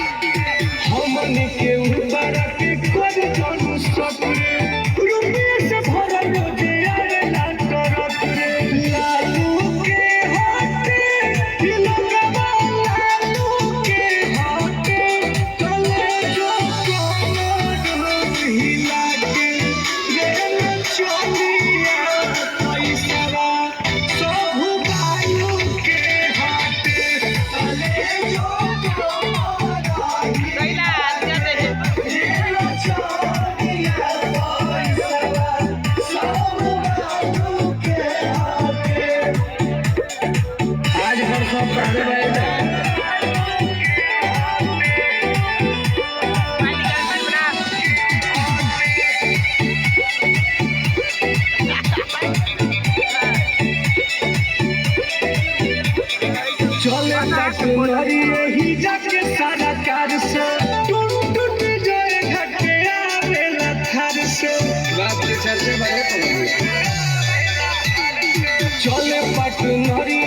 हमन के ऊपर के कर जनु सपरे रुपये से भरल दियारे ना करत रे लालू के हाथे हिलगवा लालू के हाथे चले जो कमर हिला के रेल चलिया पैसा सब बालू के हाथे चले जो चले पटनरी ही जाके सारा कार से टूट टूट जाए घटे आवे रथर से बात के चलते बारे चले पटनरी